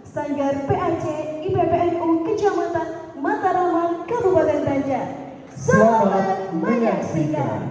Sanggar PAC IPPNU Kecamatan Mataraman Kabupaten Banjar. Selamat menyaksikan.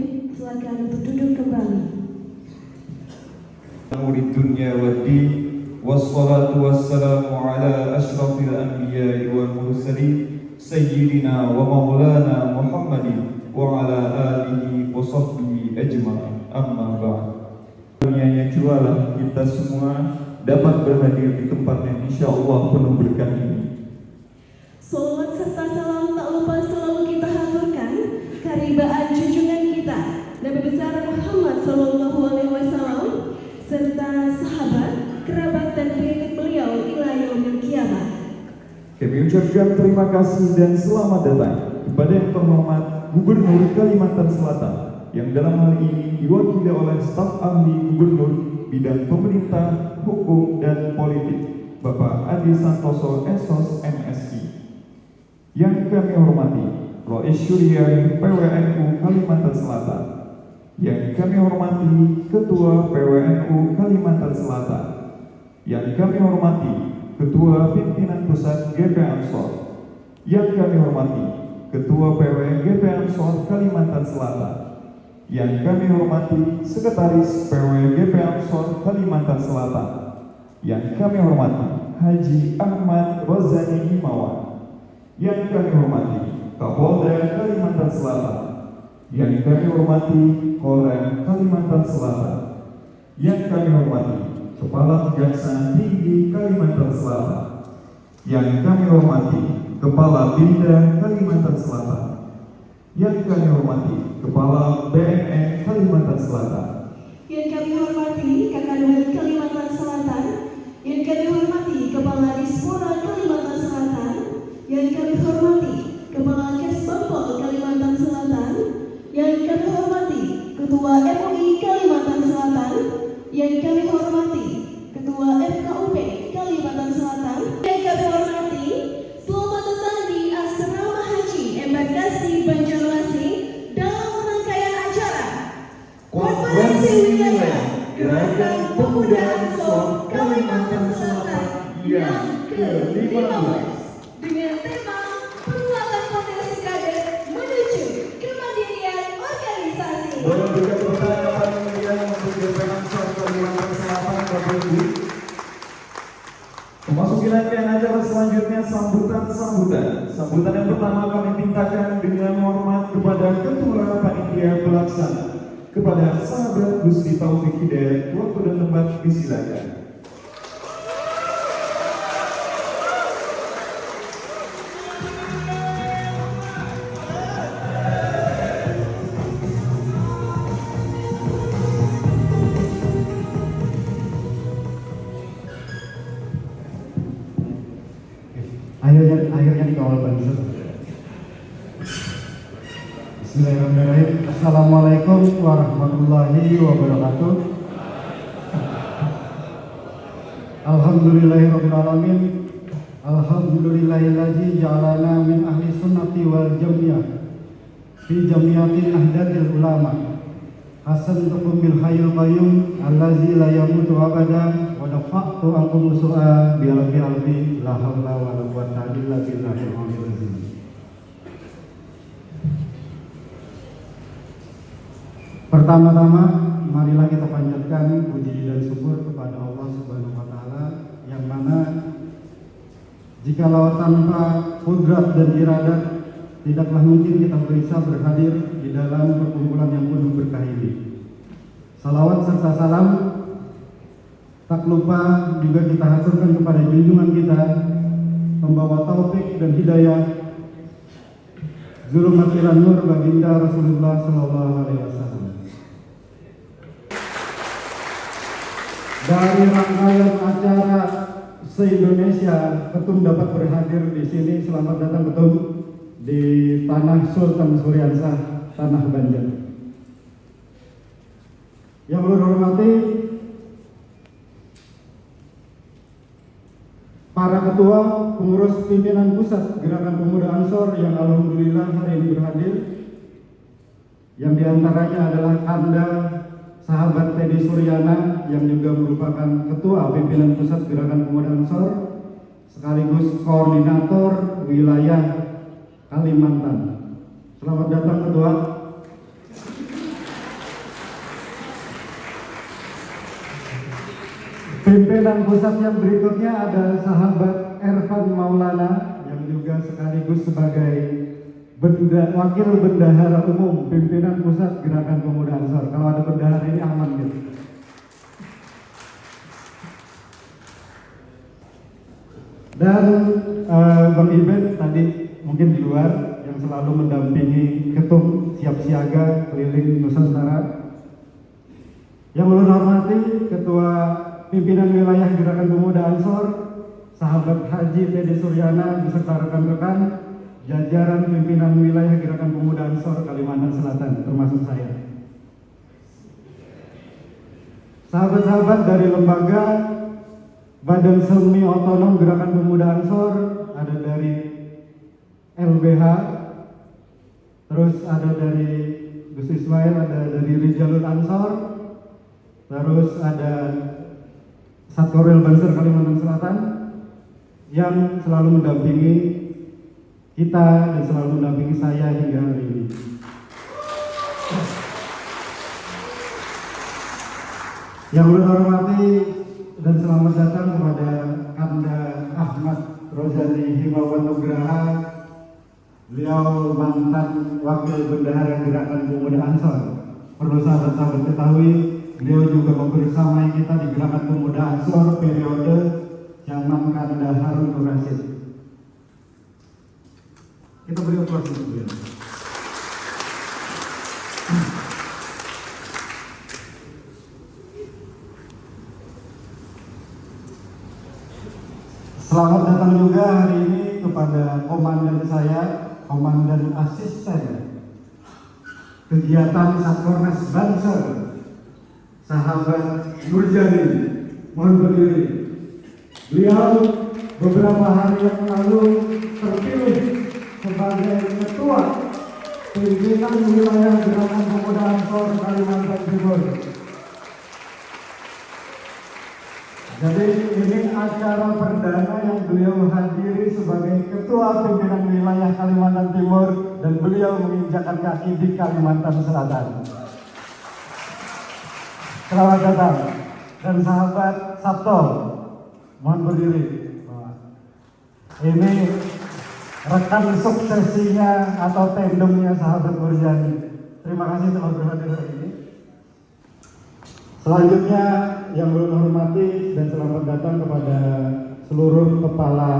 Pemimpin, silakan untuk duduk kembali. Murid dunia waddin, wassalatu wassalamu ala ashrafil anbiya'i wal mursalin, sayyidina wa maulana Muhammadin wa ala alihi wa sahbihi ajma'in, amma ba'd. Dunianya jualah kita semua dapat berhadir di tempat yang insya Allah penuh berkah ini. Salawat serta salam tak lupa selalu kita haturkan karibaan junjungan kita Nabi besar Muhammad SAW serta sahabat, kerabat dan pengikut beliau ila yaumil qiyamah. Kami ucapkan terima kasih dan selamat datang kepada yang terhormat Gubernur Kalimantan Selatan yang dalam hal ini diwakili oleh staf ahli Gubernur bidang pemerintah, hukum dan politik, Bapak Adi Santoso SOS MSI. Yang kami hormati Rois Syuriah PWNU Kalimantan Selatan. Yang kami hormati Ketua PWNU Kalimantan Selatan. Yang kami hormati Ketua Pimpinan Pusat GP Ansor. Yang kami hormati Ketua PW GP Ansor Kalimantan Selatan. Yang kami hormati Sekretaris PW GP Ansor Kalimantan Selatan. Yang kami hormati Haji Ahmad Rozani Himawan. Yang kami hormati Kapolda Kalimantan Selatan. Yang kami hormati Korem Kalimantan Selatan. Yang kami hormati Kepala Kejaksaan Tinggi Kalimantan Selatan. Yang kami hormati Kepala Binda Kalimantan Selatan. Yang kami hormati Kepala BNN Kalimantan Selatan. Yang kami hormati Kakadul Kalimantan Selatan. Yang kami hormati Kepala Dispora Kalimantan Selatan. Yang kami hormati Kepala Kesbangpol Kalimantan Selatan. Yang kami hormati Ketua MUI Kalimantan Selatan. Yang kami hormati Ketua FKUP Kalimantan Selatan. Yang kami hormati, selamat datang di Asrama Haji Embarkasi Banjarmasin dalam rangkaian acara Konferensi Wilayah Gerakan Pemuda Ansor Kalimantan Selatan yang ke-15 dengan tema Penguatan Potensi Kader Menuju Kemandirian Organisasi. Boleh juga pertanyaan yang untuk GP Ansor Kalimantan Selatan, Bapak Ibu. Memasuki rangkaian acara selanjutnya sambutan yang pertama kami mintakan dengan hormat kepada Ketua Panitia Pelaksana, kepada sahabat Gusti Taufik Hidayat. Waktu dan tempat disilakan. Akhirnya dikawal banser. Bismillahirrahmanirrahim. Assalamualaikum warahmatullahi wabarakatuh. Alhamdulillahirrahmanirrahim. Alhamdulillahilladzi ja'alana min ahli sunnati wal jamiyah fi jamiyatin ahdatil ulama. Hasan tukum bil hayyul qayyum allazi la yamutu abada wa dafa'tu ankum su'a bi alfi la haula wa la quwwata illa billahil aliyyil azim. Pertama-tama marilah kita panjatkan puji dan syukur kepada Allah Subhanahu wa taala yang mana jikalau tanpa kudrat dan iradat tidaklah mungkin kita bisa berhadir di dalam perkumpulan yang penuh berkah ini. Salawat serta salam tak lupa juga kita haturkan kepada junjungan kita, pembawa taufik dan hidayah, Zulumatiran Nur Baginda Rasulullah Sallallahu Alaihi Wasallam. Dari rangkaian acara se-Indonesia, Ketum dapat berhadir di sini. Selamat datang Ketum di tanah Sultan Suryansah, tanah Banjar. Yang ulun hormati para ketua pengurus pimpinan pusat Gerakan Pemuda Ansor yang alhamdulillah hari ini berhadir, yang diantaranya adalah Anda sahabat Teddy Suryana yang juga merupakan ketua pimpinan pusat Gerakan Pemuda Ansor sekaligus koordinator wilayah Kalimantan. Selamat datang Ketua. Pimpinan pusat yang berikutnya ada sahabat Ervan Maulana yang juga sekaligus sebagai wakil bendahara umum pimpinan pusat Gerakan Pemuda Ansor. Kalau ada bendahara ini aman gitu. Dan Bang Iben tadi mungkin di luar yang selalu mendampingi ketum siap siaga keliling Nusantara. Yang ulun hormati Ketua Pimpinan Wilayah Gerakan Pemuda Ansor, sahabat Haji Teddy Suryana beserta rekan-rekan jajaran pimpinan wilayah Gerakan Pemuda Ansor Kalimantan Selatan, termasuk saya. Sahabat-sahabat dari lembaga Badan Semi Otonom Gerakan Pemuda Ansor, ada dari LBH, terus ada dari Gus Ismail, ada dari Rijalul Ansor, terus ada Satkorwil Banser Kalimantan Selatan yang selalu mendampingi kita dan selalu mendampingi saya hingga hari ini. Yang ulun hormati dan selamat datang kepada Kanda Ahmad Rozali Himawan Nugraha, beliau mantan wakil bendahara Gerakan Pemuda Ansor. Perlu sahabat-sahabat ketahui, beliau juga membersamai kita di Gerakan Pemuda Ansor periode zaman Kanda Harun Nur Rasid. Kita beri aplaus untuk beliau. Selamat datang juga hari ini kepada komandan saya, komandan asisten kegiatan Satkornas Banser, sahabat Nurjani. Mohon berdiri. Beliau beberapa hari yang lalu terpilih sebagai ketua pimpinan wilayah Gerakan Pemuda Ansor Kalimantan Timur. Jadi ini acara perdana yang beliau hadiri sebagai ketua pimpinan wilayah Kalimantan Timur dan beliau menginjakkan kaki di Kalimantan Selatan. Selamat datang. Dan sahabat Sabto, mohon berdiri. Ini rekan suksesinya atau tandemnya sahabat Nurjani. Terima kasih telah berhadir hari ini. Selanjutnya yang ulun hormati dan selamat datang kepada seluruh kepala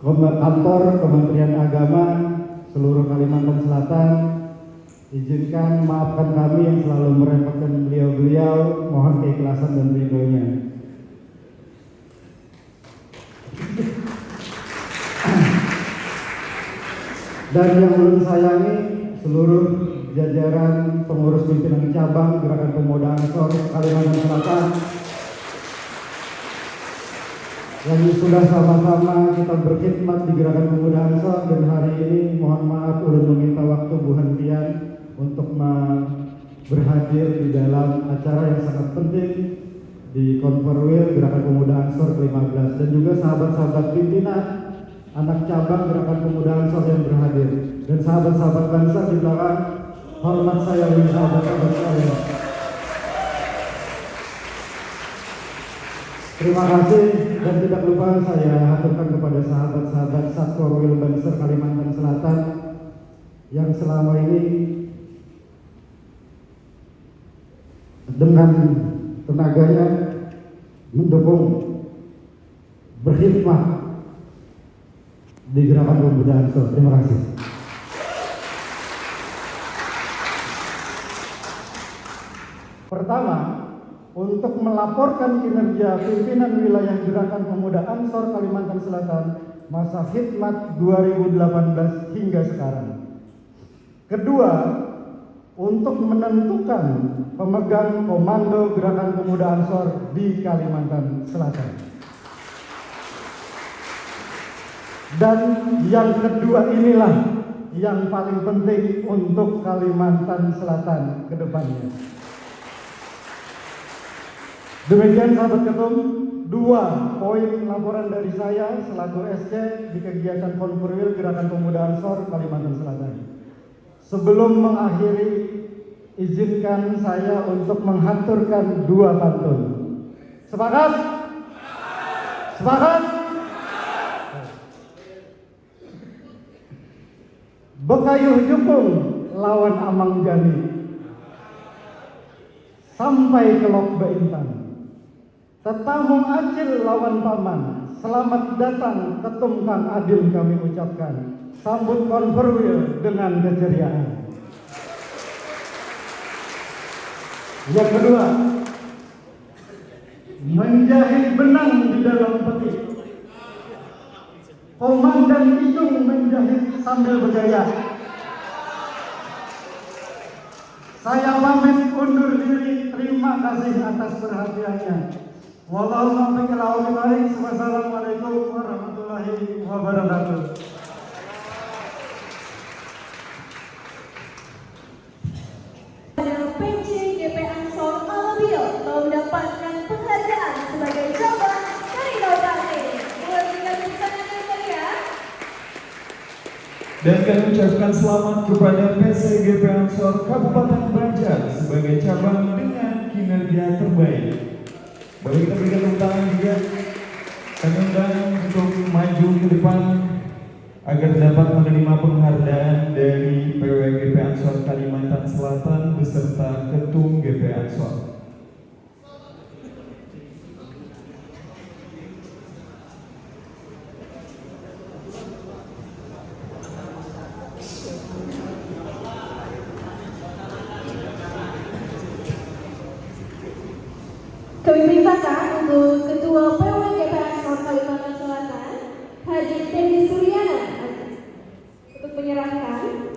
kantor Kementerian Agama seluruh Kalimantan Selatan. Izinkan maafkan kami yang selalu merepotkan beliau-beliau, mohon keikhlasan dan ridhonya. Dan yang ulun sayangi seluruh jajaran pengurus pimpinan cabang Gerakan Pemuda Ansor Kalimantan Selatan yang sudah sama-sama kita berkhidmat di Gerakan Pemuda Ansor, dan hari ini mohon maaf ulun meminta waktu berhentian untuk berhadir di dalam acara yang sangat penting di Konferwil Gerakan Pemuda Ansor ke-15, dan juga sahabat-sahabat pimpinan anak cabang Gerakan Pemuda Ansor yang berhadir, dan sahabat-sahabat Banser di belakang. Hormat saya bagi sahabat-sahabat sekalian. Terima kasih, dan tidak lupa saya haturkan kepada sahabat-sahabat Satkorwil Banser Kalimantan Selatan yang selama ini dengan tenaganya mendukung, berkhidmat di Gerakan Pemuda Ansor. Terima kasih. Pertama, untuk melaporkan kinerja pimpinan wilayah Gerakan Pemuda Ansor Kalimantan Selatan masa khidmat 2018 hingga sekarang. Kedua, untuk menentukan pemegang komando Gerakan Pemuda Ansor di Kalimantan Selatan. Dan yang kedua inilah yang paling penting untuk Kalimantan Selatan ke depannya. Demikian sahabat ketum, 2 poin laporan dari saya selaku SC di kegiatan Konferwil Gerakan Pemuda Ansor Kalimantan Selatan. Sebelum mengakhiri, izinkan saya untuk menghaturkan 2 pantun. Sepakat? Sepakat? Bekayuh Jukung lawan Amang Jani sampai ke Lok Baintan. Tetamung Acil lawan Paman, selamat datang Ketum Kang Adil kami ucapkan. Sambut konferwil dengan keceriaan. Yang kedua, menjahit benang di dalam peti. Komandan Idung menjahit sambil bergaya. Saya pamit undur diri. Terima kasih atas perhatiannya. Wassalamualaikum warahmatullahi wabarakatuh. PC GP Ansor Alabio telah mendapatkan penghargaan sebagai cabang dari Lautane. Mengertikan pesanan yang mulia. Dan kami ucapkan selamat kepada PC GP Ansor Kabupaten Banjar sebagai cabang dengan kinerja terbaik. Boleh kita berikan tepuk tangan juga. Kami undang untuk maju ke depan agar dapat menerima penghargaan dari PW GP Ansor Kalimantan Selatan beserta Ketum GP Ansor. Kami perintahkan untuk Ketua PW GP Ansor Kalimantan Selatan, Haji Teddy Suryana, untuk menyerahkan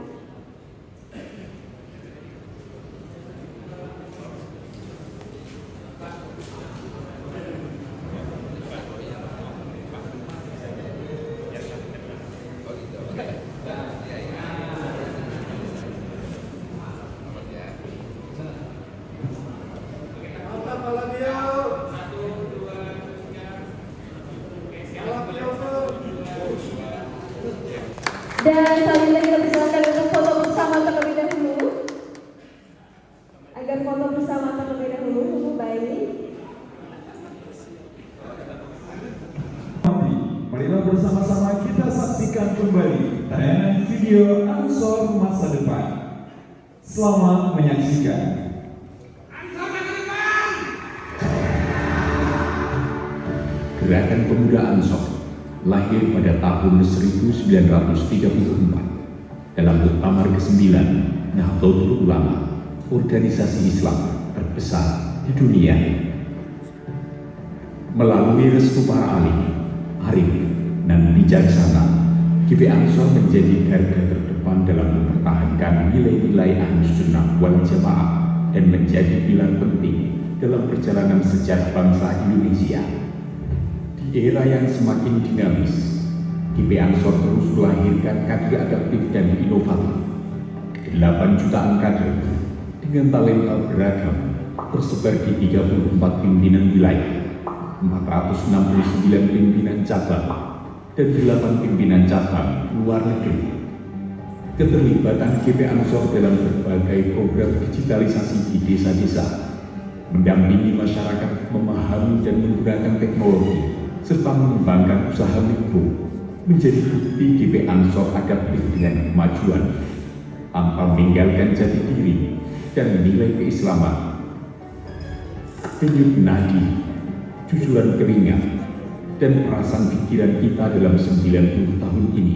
dan selanjutnya kita persilakan untuk foto bersama terlebih dahulu. Agar foto bersama terlebih dahulu, baik. Marilah bersama-sama kita saksikan kembali tayangan video Ansor Masa Depan. Selamat menyaksikan. Gerakan Pemuda Ansor lahir pada tahun 1934 dalam Muktamar ke-9 Nahdlatul Ulama, organisasi Islam terbesar di dunia. Melalui restu para alim, arif, dan bijaksana, GP Ansor menjadi garda terdepan dalam mempertahankan nilai-nilai Ahlus Sunnah wal Jamaah dan menjadi pilar penting dalam perjalanan sejarah bangsa Indonesia. Di era yang semakin dinamis, GP Ansor terus melahirkan kader adaptif dan inovatif. 8 jutaan kader dengan talenta beragam tersebar di 34 pimpinan wilayah, 469 pimpinan cabang, dan 8 pimpinan cabang luar negeri. Keterlibatan GP Ansor dalam berbagai program digitalisasi di desa-desa, mendampingi masyarakat memahami dan menggunakan teknologi, serta mengembangkan usaha mikro, menjadi bukti GP Ansor adaptif dengan kemajuan, tanpa meninggalkan jati diri dan nilai keislaman. Denyut nadi, jujuran keringat, dan perasaan pikiran kita dalam 90 tahun ini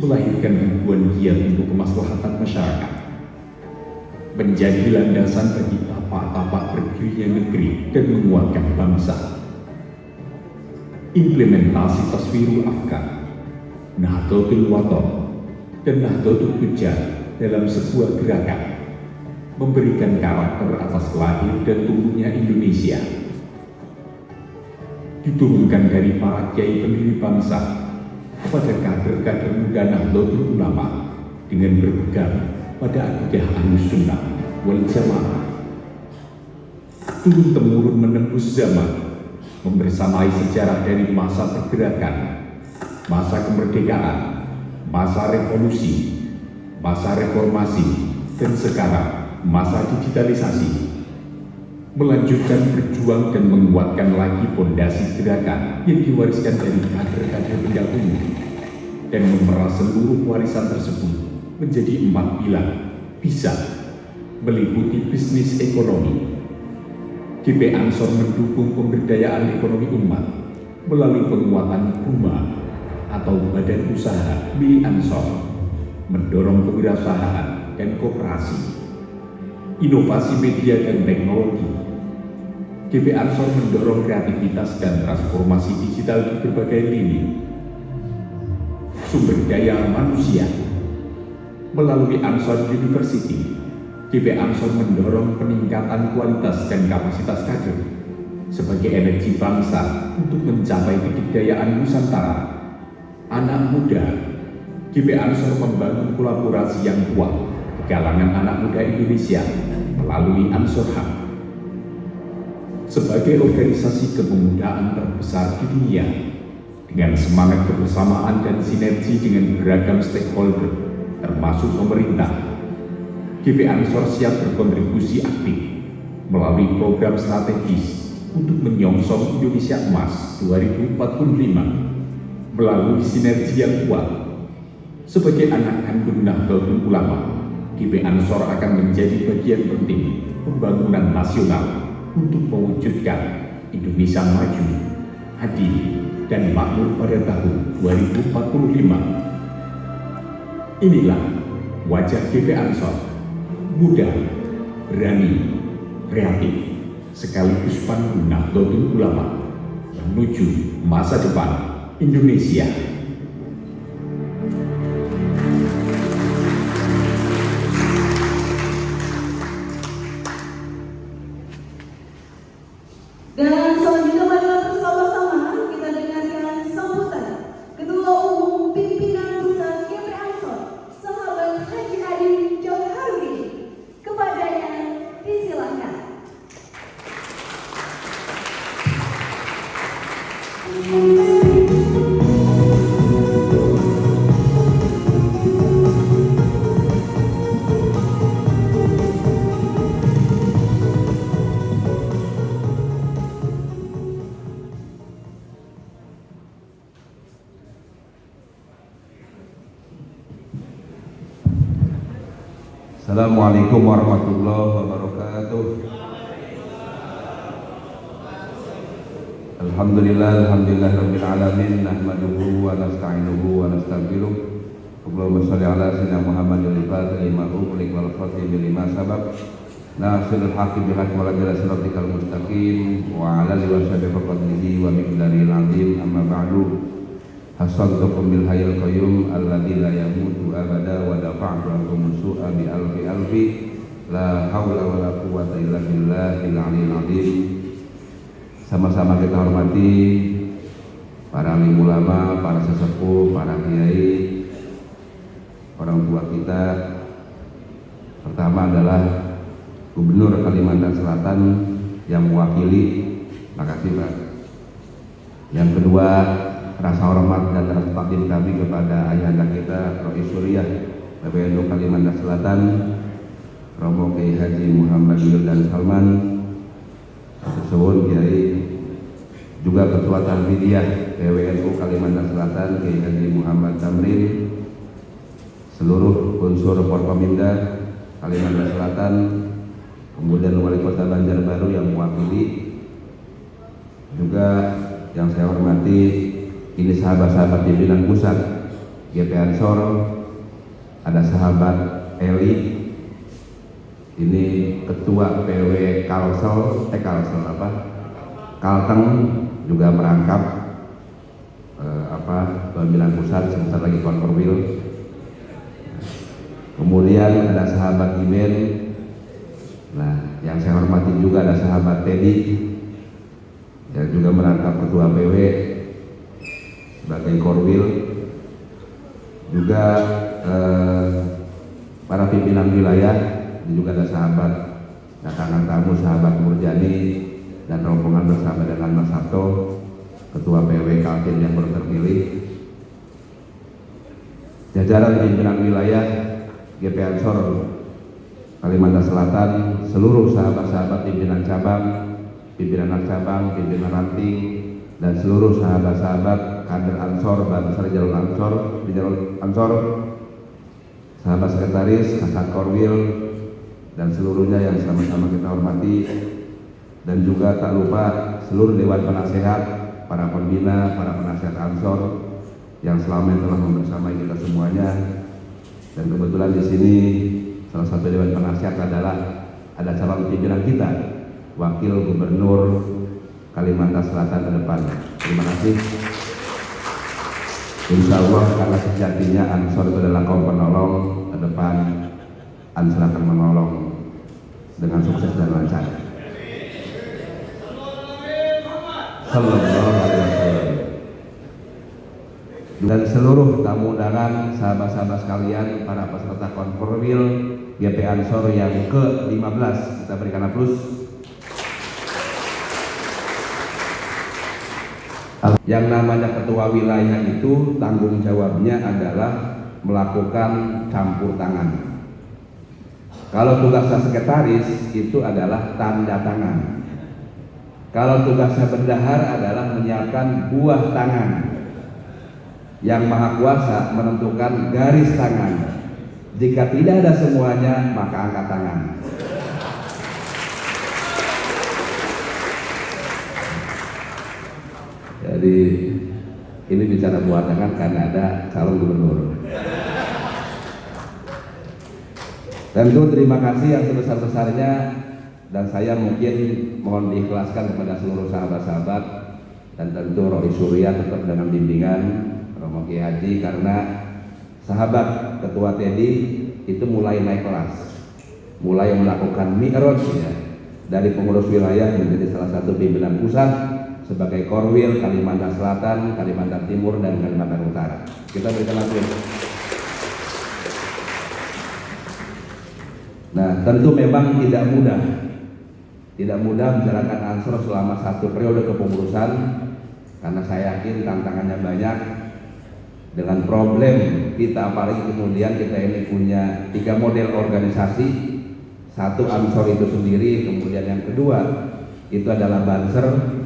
melahirkan ribuan giat untuk kemaslahatan masyarakat, menjadi landasan bagi tapak-tapak berdirinya negeri dan menguatkan bangsa. Implementasi Taswirul Afkar, Nahdlatul Wathon, dan Nahdlatul Hujjah dalam sebuah gerakan memberikan karakter atas lahir dan tumbuhnya Indonesia. Diturunkan dari para kiai pendiri bangsa kepada kader-kader muda Nahdlatul Ulama dengan berpegang pada akidah Ahlus Sunnah wal Jamaah. Turun-temurun menembus zaman, membersamai sejarah dari masa pergerakan, masa kemerdekaan, masa revolusi, masa reformasi, dan sekarang masa digitalisasi. melanjutkan berjuang dan menguatkan lagi fondasi gerakan yang diwariskan dari kader-kader pendahulu, dan memerah seluruh warisan tersebut menjadi 4 pilar bisa meliputi bisnis ekonomi. GP Ansor mendukung pemberdayaan ekonomi umat melalui penguatan BUMA atau Badan Usaha milik Ansor, mendorong kewirausahaan dan koperasi, inovasi media dan teknologi. GP Ansor mendorong kreativitas dan transformasi digital di berbagai lini. Sumber daya manusia melalui Ansor University, GP Ansor mendorong peningkatan kualitas dan kapasitas kader sebagai energi bangsa untuk mencapai kedikdayaan Nusantara. Anak muda, GP Ansor membangun kolaborasi yang kuat di kalangan anak muda Indonesia melalui Ansor Hub. Sebagai organisasi kepemudaan terbesar di dunia, dengan semangat kebersamaan dan sinergi dengan beragam stakeholder, termasuk pemerintah, GP Ansor siap berkontribusi aktif melalui program strategis untuk menyongsong Indonesia Emas 2045 melalui sinergi yang kuat. Sebagai anak kandung Nahdlatul Ulama, GP Ansor akan menjadi bagian penting pembangunan nasional untuk mewujudkan Indonesia maju, adil, dan makmur pada tahun 2045. Inilah wajah GP Ansor, muda, berani, kreatif, sekaligus pandu Nahdlatul Ulama menuju masa depan Indonesia. Dan selanjutnya marilah bersama-sama kita dengarkan sambutan Ketua Umum Pimpinan Pusat GP Ansor, Sahabat Haji Adi Jauharudin. Kepadanya disilakan. Assalamualaikum warahmatullahi wabarakatuh. Alhamdulillah rabbil alamin, nahmaduhu wa nasta'inuhu wa nastaghfiruh. Allahumma shalli ala sayyidina Muhammadin al-fatih lima ughliq wal khatim lima sabaq. Nasirul haqqi bil haqqi wal adli siratal mustaqim wa ala alihi wa sahbihi faqadrihi wa miqdaril azim. Amma ba'du. Hasantukum bil hayyil qayyum alladzi la yamutu abada wa dafa'tu ankum su'a bi alfi la haula wa la quwwata illa billahil aliyyil azim. Sama-sama kita hormati para alim ulama, para sesepuh, para kiai, orang tua kita. Pertama adalah Gubernur Kalimantan Selatan yang mewakili, makasih Pak. Yang kedua, rasa hormat dan rasa takdim kami kepada ayahanda kita Rois Suriah PBNU Kalimantan Selatan, Romo Kiai Haji Muhammad Wildan Salman, Suwun Kiai, juga Ketua Tanfidiyah PWNU Kalimantan Selatan Kiai Haji Muhammad Tamrin, seluruh unsur Forkopimda Kalimantan Selatan, kemudian Wali Kota Banjarbaru yang mewakili, juga yang saya hormati ini sahabat-sahabat pimpinan pusat GP Ansor, ada sahabat Eli, ini ketua PW Kalteng juga merangkap pimpinan pusat, sebentar lagi konkorwil. Kemudian ada sahabat Iben, nah yang saya hormati juga ada sahabat Teddy yang juga merangkap ketua PW sebagai korwil, juga para pimpinan wilayah, juga ada sahabat datangan tamu, sahabat Murjani dan rombongan bersama dengan Mas Sabto, ketua PW Kaltim yang baru terpilih, jajaran pimpinan wilayah GP Ansor Kalimantan Selatan, seluruh sahabat-sahabat pimpinan cabang, pimpinan anak cabang, pimpinan ranting, dan seluruh sahabat-sahabat kader Ansor, Bansar Jalur Ansor, di Jalur Ansor, sahabat sekretaris, Kasat Korwil, dan seluruhnya yang sama-sama kita hormati, dan juga tak lupa seluruh Dewan Penasehat, para pembina, para penasihat Ansor yang selama ini telah membersamai kita semuanya. Dan kebetulan di sini salah satu Dewan Penasihat adalah ada calon pimpinan kita, Wakil Gubernur Kalimantan Selatan ke depan. Terima kasih. Insya Allah karena sejatinya Ansor itu adalah kaum penolong, ke depan Ansor akan menolong dengan sukses dan lancar. Sallallahu alaihi wasallam. Dan seluruh tamu undangan, sahabat-sahabat sekalian, para peserta konformil GP Ansor yang ke-15, kita berikan aplaus. Yang namanya ketua wilayah itu tanggung jawabnya adalah melakukan campur tangan. Kalau tugasnya sekretaris itu adalah tanda tangan. Kalau tugasnya bendahar adalah menyiapkan buah tangan. Yang Maha Kuasa menentukan garis tangan. Jika tidak ada semuanya, maka angkat tangan. Jadi ini bicara buah tangan karena ada calon gubernur. Tentu terima kasih yang sebesar-besarnya, dan saya mungkin mohon diikhlaskan kepada seluruh sahabat-sahabat, dan tentu Roy Surya tetap dengan bimbingan Romo Kiai Haji, karena sahabat Ketua Teddy itu mulai naik kelas, mulai melakukan mi'raj ya, dari pengurus wilayah menjadi salah satu pimpinan pusat sebagai Korwil Kalimantan Selatan, Kalimantan Timur, dan Kalimantan Utara. Kita berikan aplaus. Nah, tentu memang tidak mudah menjalankan Ansor selama satu periode kepengurusan, karena saya yakin tantangannya banyak. Dengan problem kita, apalagi kemudian kita ini punya 3 model organisasi, satu Ansor itu sendiri, kemudian yang kedua itu adalah Banser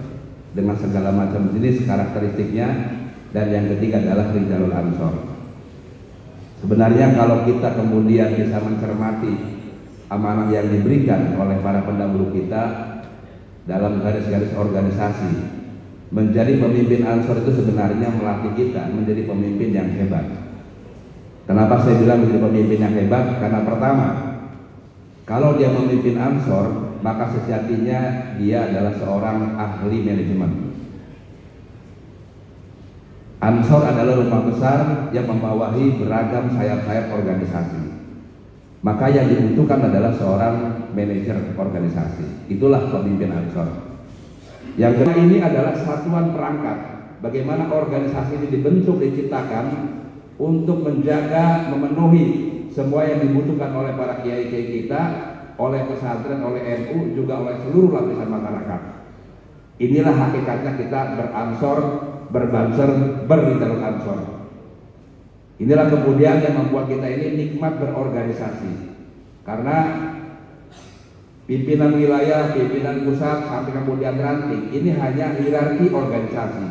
dengan segala macam jenis karakteristiknya, dan yang ketiga adalah Rijalul Ansor. Sebenarnya kalau kita kemudian bisa mencermati amanah yang diberikan oleh para pendahulu kita dalam garis-garis organisasi, menjadi pemimpin Ansor itu sebenarnya melatih kita menjadi pemimpin yang hebat. Kenapa saya bilang menjadi pemimpin yang hebat? Karena pertama, kalau dia memimpin Ansor, maka sejatinya dia adalah seorang ahli manajemen. Ansor adalah rumah besar yang membawahi beragam sayap-sayap organisasi. Maka yang dibutuhkan adalah seorang manajer organisasi. Itulah pemimpin Ansor. Yang kedua ini adalah satuan perangkat. Bagaimana organisasi ini dibentuk, diciptakan untuk menjaga, memenuhi semua yang dibutuhkan oleh para kiai-kiai kita, oleh pesantren, oleh NU, juga oleh seluruh lapisan masyarakat. Inilah hakikatnya kita beransor, berbanser, berrijalul ansor. Inilah kemudian yang membuat kita ini nikmat berorganisasi. Karena pimpinan wilayah, pimpinan pusat, sampai kemudian ranting, ini hanya hierarki organisasi.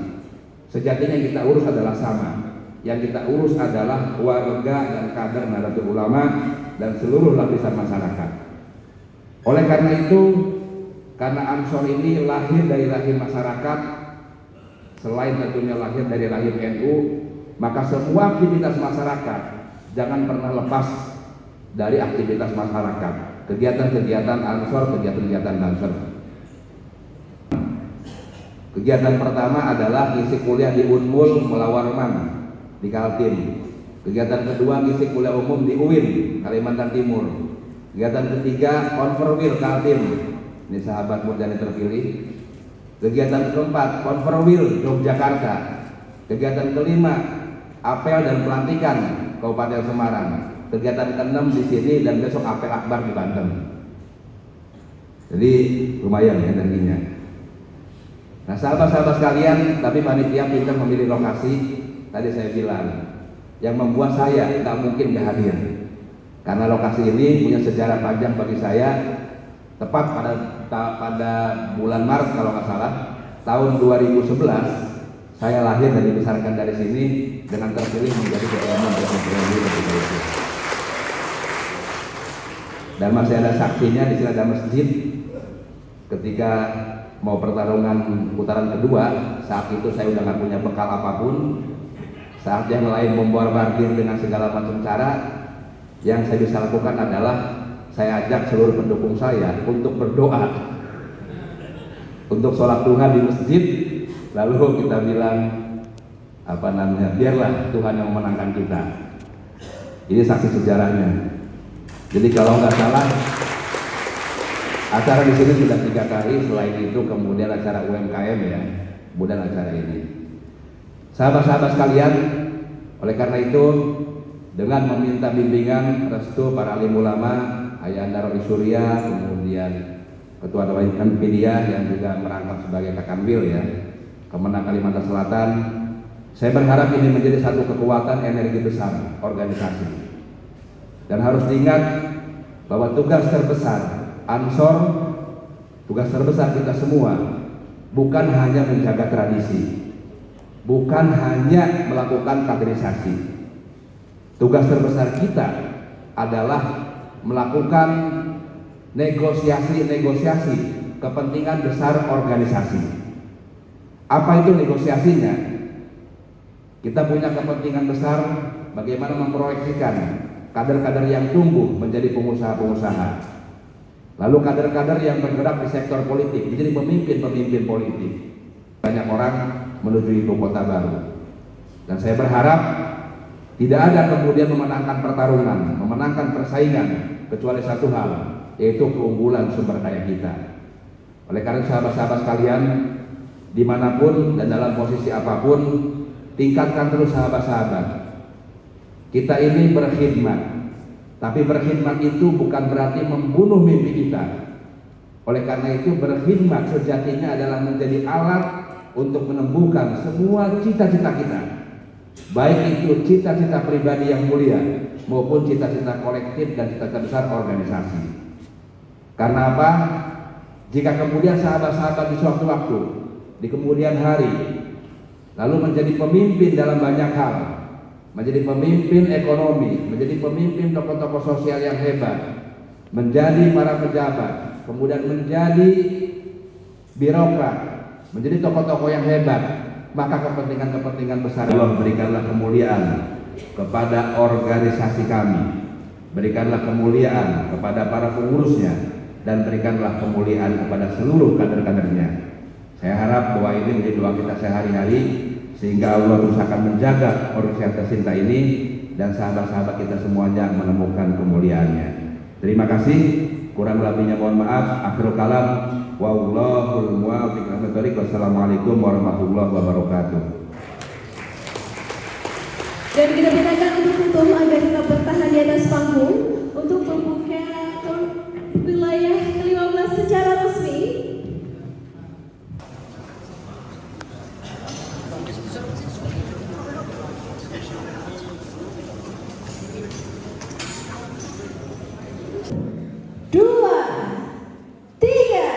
Sejatinya yang kita urus adalah sama. Yang kita urus adalah warga dan kader Nahdlatul Ulama dan seluruh lapisan masyarakat. Oleh karena itu, karena Ansor ini lahir dari rahim masyarakat, selain tentunya lahir dari rahim NU, maka semua aktivitas masyarakat jangan pernah lepas dari aktivitas masyarakat. Kegiatan-kegiatan Ansor, kegiatan-kegiatan Banser. Kegiatan pertama adalah ngisi kuliah di Unmul Melawarman di Kaltim. Kegiatan kedua ngisi kuliah umum di UIN Kalimantan Timur. Kegiatan ketiga Konferwil Kaltim. Ini sahabat Murjani terpilih. Kegiatan keempat Konferwil Yogyakarta. Kegiatan kelima apel dan pelantikan Kabupaten Semarang. Kegiatan ke-6 di sini, dan besok apel akbar di Banten. Jadi lumayan energinya. Nah, sahabat-sahabat sekalian, tapi panitia pintar memilih lokasi. Tadi saya bilang, yang membuat saya tidak mungkin gak hadir. Karena lokasi ini punya sejarah panjang bagi saya. Tepat pada bulan Maret kalau nggak salah, tahun 2011 saya lahir dan dibesarkan dari sini dengan terpilih menjadi ketua umum PSSI ketika itu. Dan masih ada saksinya, di sini ada masjid. Ketika mau pertarungan putaran kedua, saat itu saya udah nggak punya bekal apapun. Saat yang lain memborbardir dengan segala macam cara, yang saya bisa lakukan adalah saya ajak seluruh pendukung saya untuk berdoa, untuk sholat Tuhan di masjid. Lalu kita bilang biarlah Tuhan yang memenangkan kita. Ini saksi sejarahnya. Jadi kalau nggak salah, acara di sini sudah 3 kali. Selain itu kemudian acara UMKM ya, kemudian acara ini. Sahabat-sahabat sekalian, oleh karena itu dengan meminta bimbingan restu para alim ulama, Ayahanda Robi Surya, kemudian Ketua Dewan Pidiyah yang juga merangkap sebagai Kakambil ya, Kemenang Kalimantan Selatan. Saya berharap ini menjadi satu kekuatan energi besar organisasi. Dan harus diingat bahwa tugas terbesar Ansor, tugas terbesar kita semua bukan hanya menjaga tradisi, bukan hanya melakukan kaderisasi. Tugas terbesar kita adalah melakukan negosiasi kepentingan besar organisasi. Apa itu negosiasinya? Kita punya kepentingan besar bagaimana memproyeksikan kader-kader yang tumbuh menjadi pengusaha-pengusaha. Lalu kader-kader yang bergerak di sektor politik menjadi pemimpin-pemimpin politik. Banyak orang menuju ibu kota baru. Dan saya berharap tidak ada kemudian memenangkan pertarungan, memenangkan persaingan, kecuali satu hal, yaitu keunggulan sumber daya kita. Oleh karena sahabat-sahabat sekalian, dimanapun dan dalam posisi apapun, tingkatkan terus sahabat-sahabat. Kita ini berkhidmat, tapi berkhidmat itu bukan berarti membunuh mimpi kita. Oleh karena itu berkhidmat sejatinya adalah menjadi alat untuk menempuhkan semua cita-cita kita. Baik itu cita-cita pribadi yang mulia maupun cita-cita kolektif dan cita-cita besar organisasi. Karena apa? Jika kemudian sahabat-sahabat di sewaktu-waktu, di kemudian hari, lalu menjadi pemimpin dalam banyak hal, menjadi pemimpin ekonomi, menjadi pemimpin tokoh-tokoh sosial yang hebat, menjadi para pejabat, kemudian menjadi birokrat, menjadi tokoh-tokoh yang hebat, maka kepentingan-kepentingan besar Allah berikanlah kemuliaan kepada organisasi kami, berikanlah kemuliaan kepada para pengurusnya, dan berikanlah kemuliaan kepada seluruh kader-kadernya. Saya harap doa ini menjadi doa kita sehari-hari, sehingga Allah terus akan menjaga organisasi tercinta ini dan sahabat-sahabat kita semuanya menemukan kemuliaannya. Terima kasih, kurang lebihnya mohon maaf. Akhirul kalam, wallahul muwaffiq. Wassalamualaikum warahmatullahi wabarakatuh. Dan kita persilakan untuk tutup agar kita bertahan di atas panggung untuk membuka wilayah ke-15 secara resmi. Dua, tiga.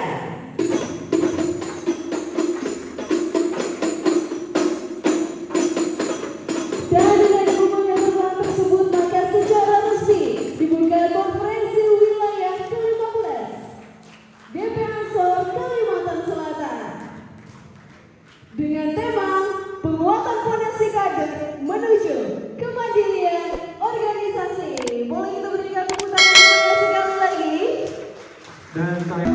Dan dengan pembukaan pertemuan tersebut, maka secara resmi dibuka konferensi wilayah ke-15 DP Ansor Kalimantan Selatan dengan tema penguatan fondasi kader menuju kemandirian organisasi. Boleh kita berikan tepuk tangan semuanya sekali lagi. Dan saya